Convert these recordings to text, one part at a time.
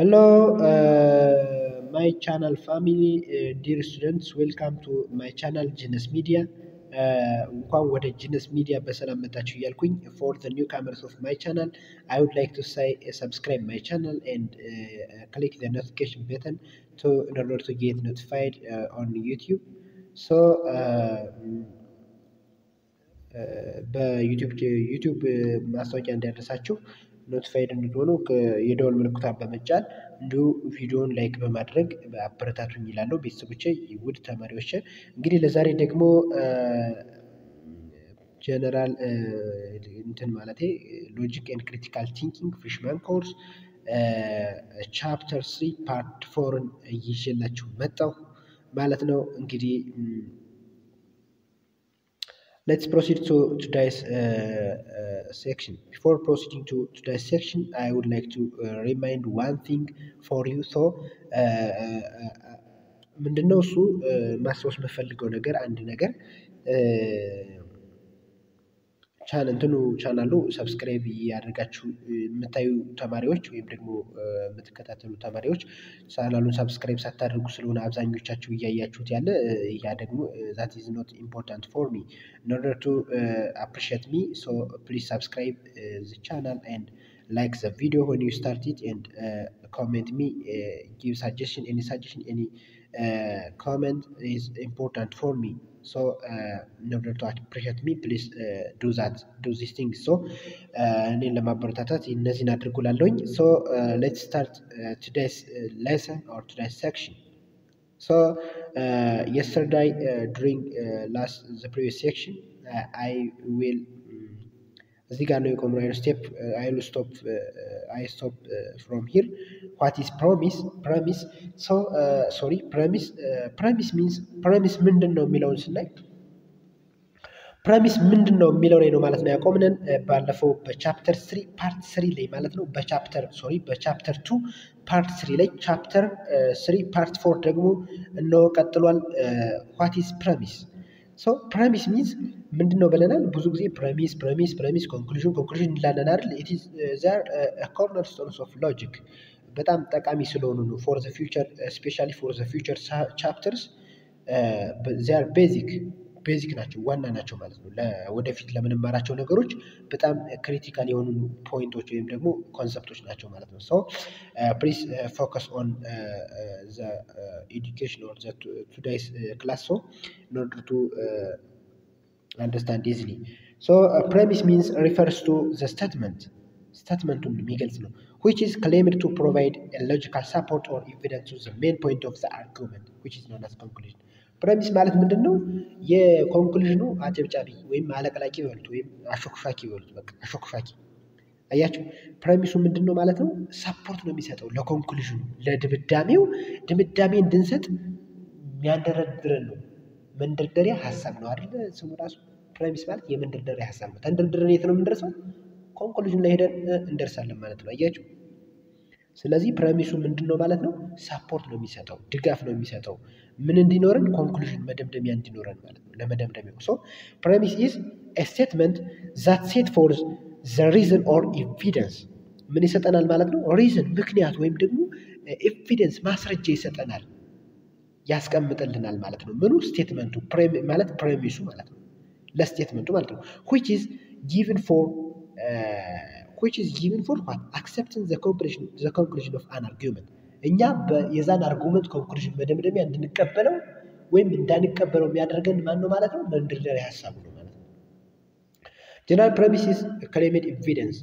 Hello, my channel family, dear students, welcome to my channel Genius Media. እንኳን ወደ Genius Media በሰላም መጣችሁ እያልኩኝ for the newcomers of my channel, I would like to say subscribe my channel and click the notification button in order to get notified on YouTube. So በዩቲዩብ ማስታወቂያ እንዲያደርሳችሁ ኖቲፋይድ እንድትሆኑ የደወል ምልክቷን በመጫን እንዲሁ ቪዲዮውን ላይክ በማድረግ አበረታቱኝ ይላለሁ። ቤተሰቦቼ ውድ ተማሪዎች እንግዲህ ለዛሬ ደግሞ ጀነራል እንትን ማለቴ ሎጂክ ኤንድ ክሪቲካል ቲንኪንግ ፍሬሽማን ኮርስ ቻፕተር 3 ፓርት 4ን ይዤላችሁ መጣሁ ማለት ነው። እንግዲህ let's proceed to today's section. Before proceeding to today's section, I would like to remind one thing for you. So, ምንድነው እሱ ማስታወስ የምፈልገው ነገር አንድ ነገር ቻናሉ ሰብስክራይብ ያደርጋችሁ የምታዩ ተማሪዎች ወይም ደግሞ የምትከታተሉ ተማሪዎች ቻናሉን ሰብስክራይብ ሳታደርጉ ስለሆነ አብዛኞቻችሁ እያያችሁት ያለ ያ ደግሞ that is not important for me. In order to appreciate me, so please subscribe the channel and like the video when you start it and comment me, give suggestion, any comment is important for me. So in order to appreciate me, please do these things. So እኔን ለማበረታታት እነዚህን አድርጉላለሁኝ። So let's start today's lesson or today's section. So yesterday during the previous section, I will እዚህ ጋር ነው የቆምነው። I stop from here. What is promise? So sorry, premise means premise ምንድን ነው የሚለውን ስናይ ፕረሚስ ምንድን ነው የሚለው ላይ ነው ማለት ነው ያቆምነን። ባለፈው በቻፕተር 3 ፓርት 3 ላይ ማለት ነው በቻፕተር 2 ፓርት 3 ላይ ቻፕተር 3 ፓርት 4 ደግሞ እነሆ ቀጥሏል። what is premise? So premise means ምንድን ነው ብለናል። ብዙ ጊዜ premise conclusion እንላለን አይደል? it is there a cornerstones of logic በጣም ጠቃሚ ስለሆኑ ነው for the future, especially for the future chapters, they are ቤዚክ ናቸው፣ ዋና ናቸው ማለት ነው። ወደፊት ለምንማራቸው ነገሮች በጣም ክሪቲካል የሆኑ ፖይንቶች ወይም ደግሞ ኮንሰፕቶች ናቸው ማለት ነው። ሶ ፕሊዝ ፎከስ ኦን ዘ ኤዱኬሽን ኦር ዘ ቱዴይስ ክላስ ሶ ኢን ኦርደር ቱ አንደርስታንድ ኢዚሊ። ሶ ፕሬሚስ ሚንስ ሪፈርስ ቱ ዘ ስቴትመንቱን የሚገልጽ ነው which is claimed to provide a logical support or evidence to the main point of the argument which is known as conclusion. ፕሬሚስ ማለት ምንድን ነው? የኮንክሉዥኑ አጨብጫቢ ወይም አለቅላቂ ይበሉት ወይም አሾክሻኪ ይበሉት። በቃ አሾክሻኪ አያችሁ። ፕሬሚሱ ምንድን ነው ማለት ነው? ሰፖርት ነው የሚሰጠው ለኮንክሉዥኑ፣ ድምዳሜ እንድንሰጥ የሚያንደረድረን ነው። መንደርደሪያ ሀሳብ ነው አይደል? ስሙ ራሱ ፕሬሚስ ማለት የመንደርደሪያ ሀሳብ ነው። ተንደርድረን የት ነው የምንደርሰው? ኮንክሉዥን ላይ ሄደን እንደርሳለን ማለት ነው። አያችሁ። ስለዚህ ፕሬሚሱ ምንድን ነው ማለት ነው? ሰፖርት ነው የሚሰጠው፣ ድጋፍ ነው የሚሰጠው ምን እንዲኖረን? ኮንክሉዥን መደምደሚያ እንዲኖረን ማለት ነው። ለመደምደሚያው ሶ ፕሬሚስ ኢዝ ኤ ስቴትመንት ዛት ሴት ፎርዝ ዘ ሪዝን ኦር ኤቪደንስ ምን ይሰጠናል ማለት ነው? ሪዝን ምክንያት ወይም ደግሞ ኤቪደንስ ማስረጃ ይሰጠናል፣ ያስቀምጥልናል ማለት ነው። ምኑ? ስቴትመንቱ ማለት ፕሬሚሱ ማለት ነው፣ ለስቴትመንቱ ማለት ነው። which is given for what? accepting the conclusion of an argument እኛ የዛን አርጉመንት ኮንክሉዥን መደምደሚያ እንድንቀበለው ወይም እንዳንቀበለው የሚያደርገን ማን ነው ማለት ነው? መንደርደሪያ ሀሳቡ ነው ማለት ነው። ጀነራል ፕሬሚስ ክሌምድ ኤቪደንስ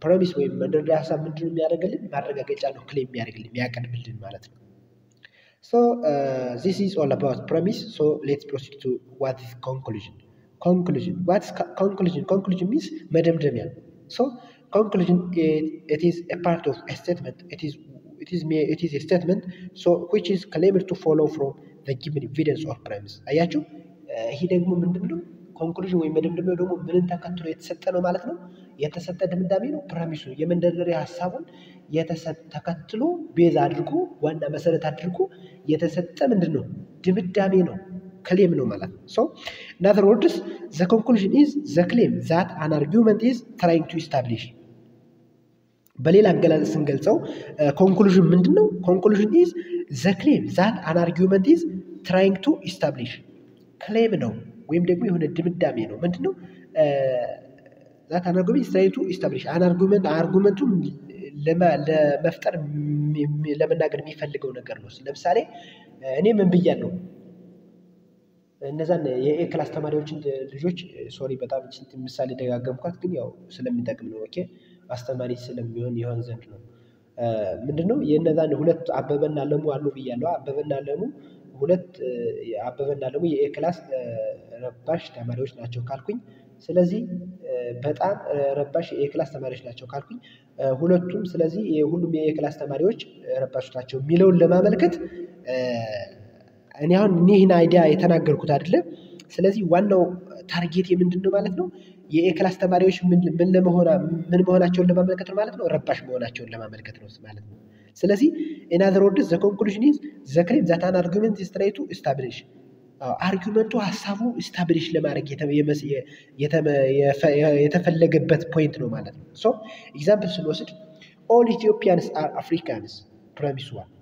ፕሬሚስ ወይም መንደርደሪያ ሀሳብ ምንድን ነው የሚያደርግልን? ማረጋገጫ ነው ክሌም የሚያቀርብልን ማለት ነው። So this is all about premise. So let's proceed to what is conclusion. What is conclusion? Conclusion means መደምደሚያ። So conclusion, it is a part of a statement. It is a statement so which is claimed to follow from the given evidence or premise. አያችሁ። ይሄ ደግሞ ምንድነው? ኮንክሉዥን ወይም መደምደሚያው ደግሞ ምንን ተከትሎ የተሰጠ ነው ማለት ነው? የተሰጠ ድምዳሜ ነው። ፕሬሚሱ የመንደርደሪያ ሀሳቡን ተከትሎ ቤዝ አድርጎ ዋና መሰረት አድርጎ የተሰጠ ምንድነው? ድምዳሜ ነው፣ ክሌም ነው ማለት ነው። So in other words, the conclusion is the claim that an argument is trying to establish በሌላ አገላለጽ ስንገልጸው ኮንክሉዥን ምንድነው? ኮንክሉዥን ኢዝ ዘ ክሌም ዛት አን አርጊውመንት ኢዝ ትራይንግ ቱ ኢስታብሊሽ ክሌም ነው ወይም ደግሞ የሆነ ድምዳሜ ነው። ምንድነው? ዛት አን አርጊውመንት ኢዝ ትራይንግ ቱ ኢስታብሊሽ አርጉመንቱን ለመፍጠር ለመናገር የሚፈልገው ነገር ነው። ለምሳሌ እኔ ምን ብያለሁ? እነዛን የኤ ክላስ ተማሪዎችን ልጆች ሶሪ በጣም ምሳሌ ደጋገምኳት፣ ግን ያው ስለሚጠቅም ነው። ኦኬ አስተማሪ ስለሚሆን ይሆን ዘንድ ነው። ምንድነው የእነዛን ሁለት አበበና ለሙ አሉ ብያለሁ። አበበና ለሙ የኤ ክላስ ረባሽ ተማሪዎች ናቸው ካልኩኝ፣ ስለዚህ በጣም ረባሽ የኤ ክላስ ተማሪዎች ናቸው ካልኩኝ ሁለቱም፣ ስለዚህ ሁሉም የኤ ክላስ ተማሪዎች ረባሾች ናቸው የሚለውን ለማመልከት እኔ አሁን ይህን አይዲያ የተናገርኩት አይደለም። ስለዚህ ዋናው ታርጌት ምንድነው ማለት ነው? የኤ ክላስ ተማሪዎች ምን መሆናቸውን ለማመልከት ነው ማለት ነው። ረባሽ መሆናቸውን ለማመልከት ነው ማለት ነው። ስለዚህ in other words the conclusion is the claim that an argument is trying to establish አርጊውመንቱ ሀሳቡ ኢስታብሊሽ ለማድረግ የተፈለገበት ፖይንት ነው ማለት ነው። ሶ ኤግዛምፕል ስንወስድ all Ethiopians are Africans premise 1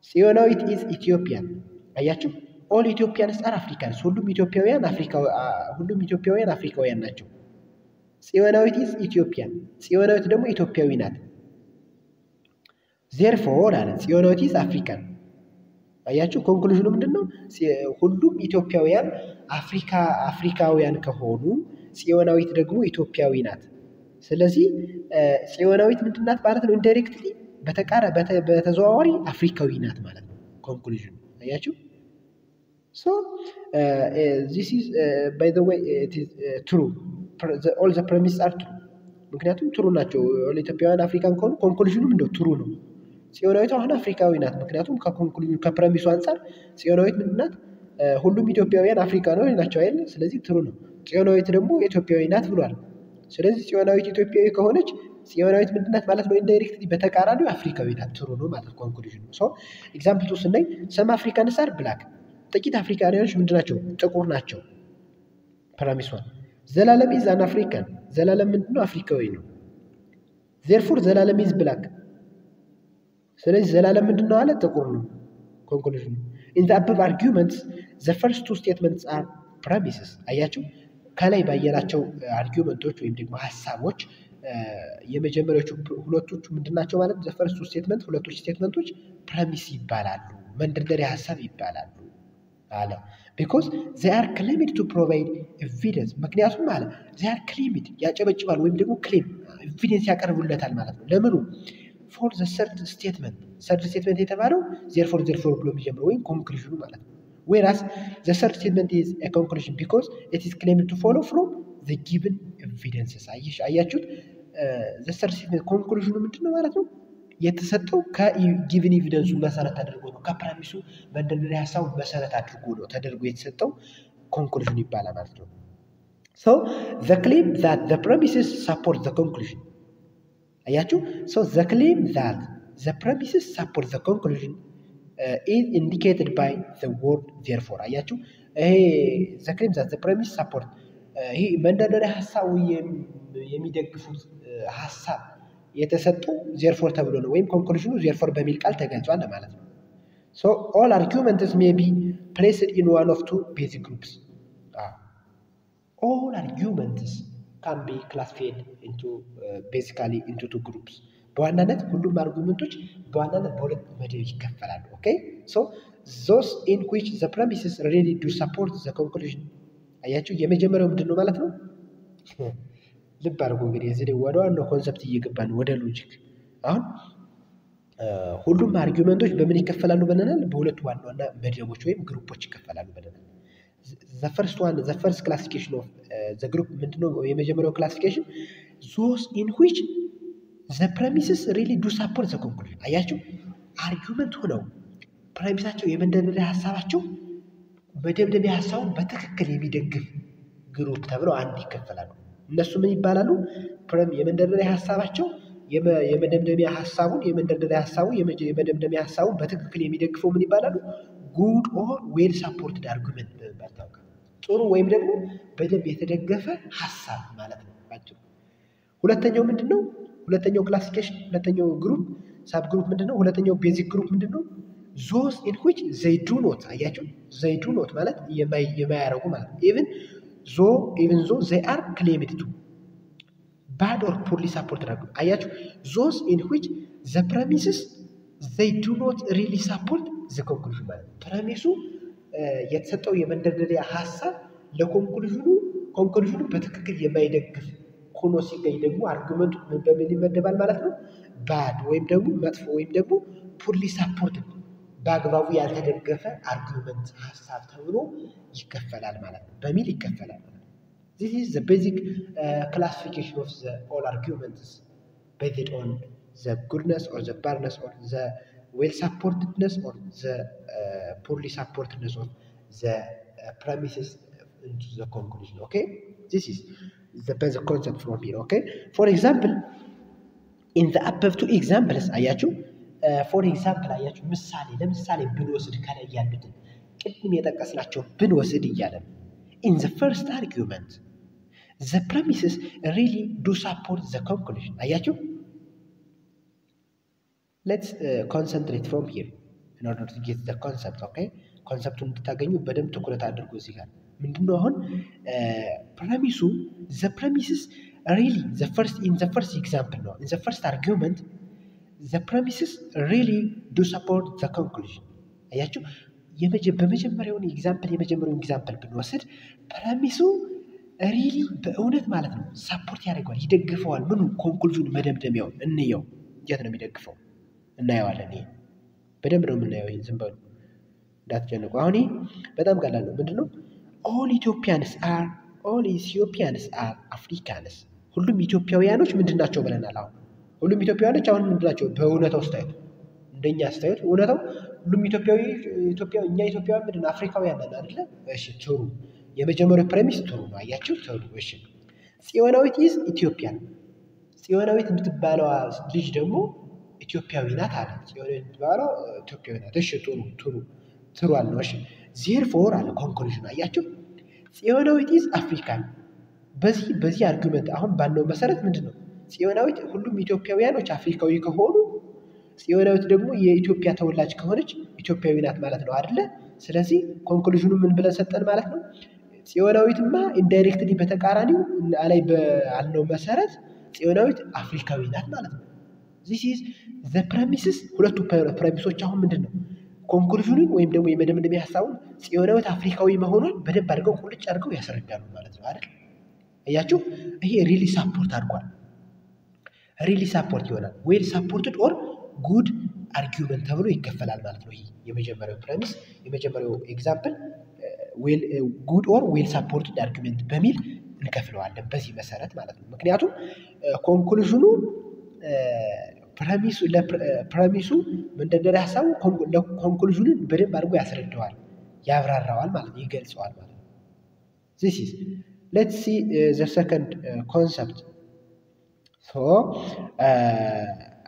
ጽዮናዊት ኢዝ ኢትዮጵያን። አያችሁ all Ethiopians are Africans ሁሉም ኢትዮጵያውያን አፍሪካውያን ናቸው። ጽዮናዊት ኢዝ ኢትዮጵያን ጽዮናዊት ደግሞ ኢትዮጵያዊ ናት። therefore አለ ጽዮናዊት ኢዝ አፍሪካን። አያችሁ ኮንክሉዥኑ ምንድነው? ሁሉም ኢትዮጵያውያን አፍሪካውያን ከሆኑ ጽዮናዊት ደግሞ ኢትዮጵያዊ ናት። ስለዚህ ጽዮናዊት ምንድናት ማለት ነው? ኢንዳይሬክትሊ በተዘዋዋሪ አፍሪካዊ ናት ማለት ነው ኮንክሉዥኑ። አያችሁ so this is by the way it is true all the premises are true ምክንያቱም ትሩ ናቸው። ኢትዮጵያውያን አፍሪካን ከሆኑ ኮንክሉዥኑም እንደው ትሩ ነው። ጽዮናዊት አሁን አፍሪካዊ ናት ምክንያቱም ከኮንክሉዥኑ ከፕረሚሱ አንፃር ጽዮናዊት ምንድናት? ሁሉም ኢትዮጵያውያን አፍሪካኖች ናቸው አይደል? ስለዚህ ትሩ ነው። ጽዮናዊት ደግሞ ኢትዮጵያዊ ናት ብሏል። ስለዚህ ጽዮናዊት ኢትዮጵያዊ ከሆነች ጽዮናዊት ምንድናት ማለት ነው? ኢንዳይሬክትሊ በተቃራኒው አፍሪካዊ ናት። ትሩ ነው ማለት ኮንክሉዥኑ። ሶ ኤግዛምፕል 2 ስናይ ሰም አፍሪካንስ አር ብላክ ጥቂት አፍሪካኖች ምንድናቸው? ጥቁር ናቸው። ፕረሚስ 1 ዘላለም ኢዝ አን አፍሪካን ዘላለም ምንድነው? አፍሪካዊ ነው። therefore ዘላለም ኢዝ ብላክ ስለዚህ ዘላለም ምንድነው አለ? ጥቁር ነው። ኮንክሉዥኑ in the above arguments the first two statements are premises አያችሁ ከላይ ባየናቸው አርጊውመንቶች ወይም ደግሞ ሐሳቦች የመጀመሪያዎቹ ሁለቶቹ ምንድናቸው ማለት the first two statements ሁለቶች ስቴትመንቶች ፕረሚስ ይባላሉ፣ መንደርደሪያ ሐሳብ ይባላሉ አለ። because they are claimed to provide evidence ምክንያቱም አለ they are claimed ያጨበጭባል ወይም ደግሞ claim evidence ያቀርቡለታል ማለት ነው። ለምኑ for the third statement የተባለው therefore ብሎ የሚጀምረው ወይም ኮንክሉዥኑ ማለት ነው። whereas the third statement is a conclusion because it is claimed to follow from the given evidences አያችሁት? the third statement ኮንክሉዥኑ ምንድነው ማለት ነው? የተሰጠው ከጊቭን ኤቪደንሱ መሰረት አድርጎ ነው። ከፕረሚሱ መንደርደሪያ ሐሳቡ መሰረት አድርጎ ነው ተደርጎ የተሰጠው ኮንክሉዥን ይባላል ማለት ነው። so the claim that the premises support the conclusion አያችሁ so the claim that the premises support the conclusion is indicated by the word therefore አያችሁ ይሄ the claim that the premise support ይሄ መንደርደሪያ ሐሳቡ የሚደግፉት ሐሳብ የተሰጠው therefore ተብሎ ነው ወይም ኮንክሉዥኑ therefore በሚል ቃል ተገልጿል ማለት ነው። so all arguments may be placed in one of two basic groups all arguments can be classified into basically into two groups በዋናነት ሁሉም አርጉመንቶች በዋናነት በሁለት መደብ ይከፈላሉ። ኦኬ so those in which the premises really do support the conclusion አያችሁ የመጀመሪያው ምንድነው ማለት ነው? ልብ አድርጉ እንግዲህ እዚህ ላይ ወደ ዋናው ኮንሰፕት እየገባን ወደ ሎጂክ። አሁን ሁሉም አርጊውመንቶች በምን ይከፈላሉ ብለናል? በሁለት ዋና ዋና መደቦች ወይም ግሩፖች ይከፈላሉ ብለናል። the first classification of the group ምንድነው? የመጀመሪያው ክላሲፊኬሽን those in which the premises really do support the conclusion አያችሁ አርጊውመንት ሆነው ፕሬሚሳቸው የመንደርደሪያ ሐሳባቸው በደምደሚያ ሐሳቡን በትክክል የሚደግፍ ግሩፕ ተብለው አንድ ይከፈላሉ። እነሱ ምን ይባላሉ? የመንደርደሪያ ሐሳባቸው የመደምደሚያ ሐሳቡን በትክክል የሚደግፈው ምን ይባላሉ? good or well supported argument በመባል ታውቃለህ። ጥሩ ወይም ደግሞ በደንብ የተደገፈ ሐሳብ ማለት ነው ባጭሩ። ሁለተኛው ምንድነው? ሁለተኛው ክላሲፊኬሽን ሁለተኛው ግሩፕ ሳብ ግሩፕ ምንድነው? ሁለተኛው ቤዚክ ግሩፕ ምንድነው? those in which they do not አያችሁ they do not ማለት የማያረጉ ማለት ነው even though they are claimed to bad or poorly supported አያችሁ those in which the premises they do not really support the conclusion ማለት ነው ፕረሚሱ የተሰጠው የመንደርደሪያ ሐሳብ ለኮንክሉዥኑ በትክክል የማይደግፍ ሆኖ ሲገኝ ደግሞ አርጉመንቱ በምን ይመደባል ማለት ነው ባድ ወይም ደግሞ መጥፎ ወይም ደግሞ ፖርሊ ሳፖርትድ በአግባቡ ያልተደገፈ አርጉመንት ሐሳብ ተብሎ ይከፈላል ማለት ነው በሚል ይከፈላል ማለት ነው this is the basic classification of the all arguments based on the goodness or the badness or the well supportedness or the poorly supportedness of the premises into the conclusion okay this is the basic concept from here okay for example in the above two examples አያችሁ for example አያችሁ ምሳሌ ለምሳሌ ብንወስድ ከላይ ያሉትን ቅድም የጠቀስናቸው ብንወስድ ይያለ in the first argument the premises really do support the conclusion አያችሁ let's concentrate from here in order to get the concept okay ኮንሰፕቱን እንድታገኙ በደንብ ትኩረት አድርጉ እዚህ ጋር ምንድነው አሁን ፕረሚሱ the premises really in the first example ነው in the first argument the premises really do support the conclusion አያችሁ በመጀመሪያው ኤግዛምፕል ብንወስድ ፕረሚሱ ሪሊ በእውነት ማለት ነው ሰፖርት ያደርጋል ይደግፈዋል ምኑ ኮንክሉዥን መደምደሚያው እንየው እንዴት ነው የሚደግፈው እናየዋለን ይሄ በደንብ ነው የምናየው ይሄን ዝም በሉ እንዳትጨነቁ አሁን በጣም ቀላል ነው ምንድነው all Ethiopians are Africans ሁሉም ኢትዮጵያውያኖች ምንድናቸው ብለናል አሁን ሁሉም ኢትዮጵያውያኖች አሁን ምንድናቸው በእውነታው ስታዩት እንደኛ ስታዩት እውነታው ሁሉም እኛ ኢትዮጵያውያን ምንድን አፍሪካውያን ነን አይደለ እሺ ትሩ የመጀመሪያው ፕሬሚስ ትሩ ነው አያችሁ ትሩ እሺ ጽዮናዊት is ኢትዮጵያን ጽዮናዊት የምትባለው ልጅ ደግሞ ኢትዮጵያዊ ናት አለ ጽዮናዊት የምትባለው ኢትዮጵያዊ ናት እሺ ትሩ አለ እሺ therefore አለ ኮንክሉዥን አያችሁ ጽዮናዊት is አፍሪካን በዚህ አርጉመንት አሁን ባለው መሰረት ምንድነው ጽዮናዊት ሁሉም ኢትዮጵያውያኖች አፍሪካዊ ከሆኑ ጽዮናዊት ደግሞ የኢትዮጵያ ተወላጅ ከሆነች ኢትዮጵያዊ ናት ማለት ነው አይደለ ስለዚህ ኮንክሉዥኑ ምን ብለን ሰጠን ማለት ነው ጽዮናዊትማ ኢንዳይሬክትሊ በተቃራኒው ላይ ባለው መሰረት ጽዮናዊት አፍሪካዊ ናት ማለት ነው this is the premises ሁለቱ ፕሬሚሶች አሁን ምንድነው ኮንክሉዥኑን ወይም ደግሞ የመደምደሚያ ሐሳቡን ጽዮናዊት አፍሪካዊ መሆኑን በደንብ አድርገው ቁልጭ አድርገው ያስረዳሉ ማለት ነው አይደል አያችሁ ይሄ ሪሊ ሳፖርት አድርጓል ሪሊ ሳፖርት ይሆናል ዌል ሳፖርትድ ኦር ጉድ አርጊውመንት ተብሎ ይከፈላል ማለት ነው ይሄ የመጀመሪያው ፕሬሚስ የመጀመሪያው ኤግዛምፕል ጉድ ኦር ዌል ሳፖርትድ አርጊውመንት በሚል እንከፍለዋለን በዚህ መሰረት ማለት ነው ምክንያቱም ኮንክሉዥኑ ፕሬሚሱ መንደርደሪያ ሐሳቡ ኮንክሉዥኑን በደንብ አድርጎ ያስረዳዋል ያብራራዋል ማለት ይገልጸዋል ማለት ነው this is let's see the second concept so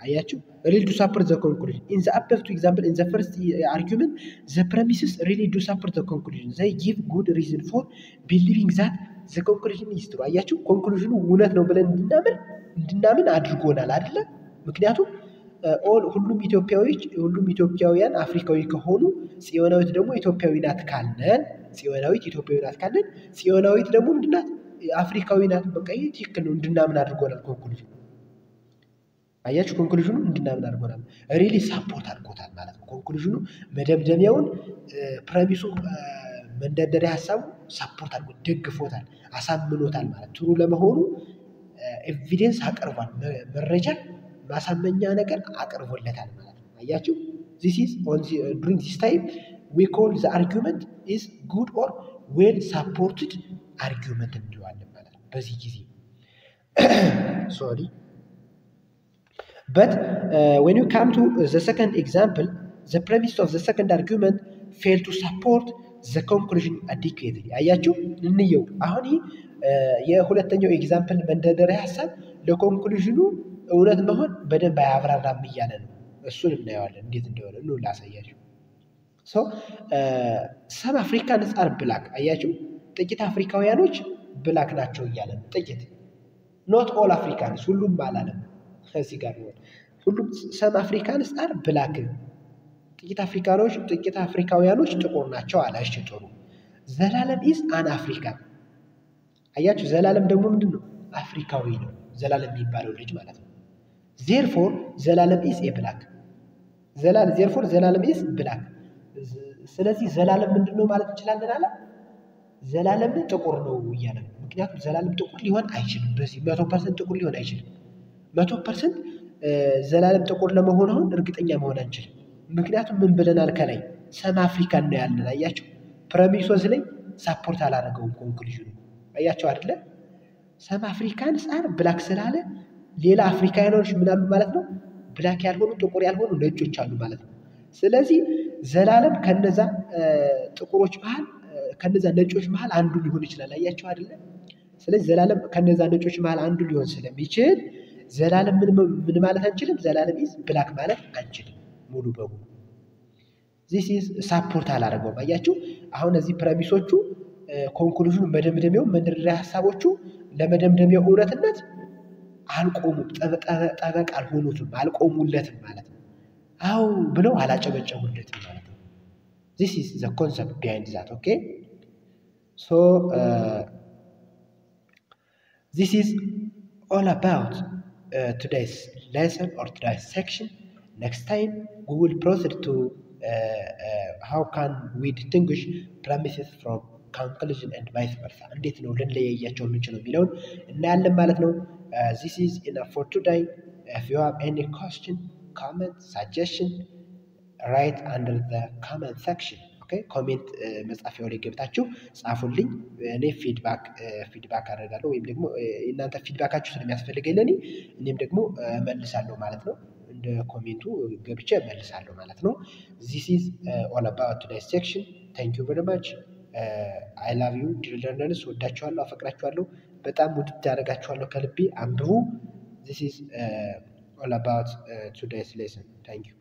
አያችሁ really do support the conclusion in the above two example in the first argument the premises really do support the conclusion they give good reason for believing that the conclusion is true አያችሁ ኮንክሉዥኑ እውነት ነው ብለን እንድናምን አድርጎናል አይደለ ምክንያቱም ሁሉም ኢትዮጵያውያን አፍሪካዊ ከሆኑ ጽዮናዊት ደግሞ ኢትዮጵያዊ ናት ካለን ጽዮናዊት ደግሞ ምንድናት አፍሪካዊ ናት በቃ ይሄ ትክክል ነው እንድናምን አድርጎናል ኮንክሉዥኑ አያችሁ ኮንክሉዥኑ እንድናምን አድርጎናል ሪሊ ሳፖርት አድርጎታል ማለት ነው ኮንክሉዥኑ መደምደሚያውን ፕሬሚሱ መንደርደሪያ ሐሳቡ ሳፖርት አድርጎ ደግፎታል አሳምኖታል ማለት ትሩ ለመሆኑ ኤቪደንስ አቀርቧል መረጃ ማሳመኛ ነገር አቀርቦለታል ማለት ነው አያችሁ this is during this time we call the argument is good or well supported argument እንለዋለን ማለት ነው በዚህ ጊዜ sorry but when you come to the second example the premise of the second argument fail to support the conclusion adequately አያችሁ እንየው አሁን የሁለተኛው ኤግዛምፕል መንደርደሪያ ሐሳብ ለኮንክሉዥኑ እውነት መሆን በደንብ አያብራራም እያለ ነው እሱን እናየዋለን እንዴት እንደሆነ ነው ላሳያችሁ so some Africans are black አያችሁ ጥቂት አፍሪካውያኖች ብላክ ናቸው እያለ ነው ጥቂት ኖት ኦል አፍሪካንስ ሁሉም አላለም። ከዚህ ጋር ነው ሁሉም ሰም አፍሪካንስ አር ብላክ ጥቂት አፍሪካውያኖች ጥቁር ናቸው አለ። እሺ ጥሩ። ዘላለም ኢዝ አን አፍሪካን አያችሁ፣ ዘላለም ደግሞ ምንድን ነው? አፍሪካዊ ነው። ዘላለም የሚባለው ልጅ ማለት ነው። ዜርፎር ዘላለም ኢዝ ኤ ብላክ ዜርፎር ዘላለም ኢዝ ብላክ። ስለዚህ ዘላለም ምንድን ነው ማለት እንችላለን አለ። ዘላለም ጥቁር ነው እያለ ነው። ምክንያቱም ዘላለም ጥቁር ሊሆን አይችልም። በዚህ 100% ጥቁር ሊሆን አይችልም። 100% ዘላለም ጥቁር ለመሆን አሁን እርግጠኛ መሆን አንችልም። ምክንያቱም ምን ብለናል ከላይ ሰም አፍሪካን ነው ያለን። አያቸው ፕረሚሶስ ላይ ሳፖርት አላደረገውም ኮንክሉዥኑ። አያቸው አይደለ? ሰም አፍሪካንስ አር ብላክ ስላለ ሌላ አፍሪካኖች ምን አሉ ማለት ነው? ብላክ ያልሆኑ ጥቁር ያልሆኑ ነጮች አሉ ማለት ነው። ስለዚህ ዘላለም ከነዛ ጥቁሮች መሃል ከነዛ ነጮች መሃል አንዱ ሊሆን ይችላል። አያቸው አይደለ? ስለዚህ ዘላለም ከነዛ ነጮች መሃል አንዱ ሊሆን ስለሚችል ዘላለም ምን ማለት አንችልም። ዘላለም ኢዝ ብላክ ማለት አንችልም ሙሉ በሙሉ። ዚስ ኢዝ ሳፖርት አላደረገውም። አያችሁ አሁን እዚህ ፕረሚሶቹ ኮንክሉዥኑ መደምደሚያው መንደርደሪያ ሀሳቦቹ ለመደምደሚያው እውነትነት አልቆሙም፣ ጠበቅ አልሆኑትም፣ አልቆሙለትም ማለት ነው። አው ብለው አላጨበጨቡለትም ማለት ነው። ዚስ ኢዝ ዘ ኮንሰፕት ቢሃይንድ ዛት። ኦኬ ሶ ዚስ ኢዝ ኦል አባውት today's lesson or today's section. Next time we will proceed to how can we distinguish premises from conclusion and vice versa. እንዴት ነው ልንለያያቸው የምንችለው የሚለውን እናያለን ማለት ነው። This is enough for today. If you have any question, comment, suggestion, write under the comment section. Okay, ኮሜንት መጻፊያው ላይ ገብታችሁ ጻፉልኝ። እኔ ፊድባክ አደርጋለሁ ወይም ደግሞ እናንተ ፊድባካችሁ ስለሚያስፈልገኝ ለኔ እኔም ደግሞ መልሳለሁ ማለት ነው። እንደ ኮሜንቱ ገብቼ መልሳለሁ ማለት ነው። This is all about today's section. Thank you very much. I love you dear learners. ወዳችኋለሁ፣ አፈቅራችኋለሁ፣ በጣም ውድድ ያደርጋችኋለሁ ከልቤ። አንብቡ። This is all about today's lesson. Thank you.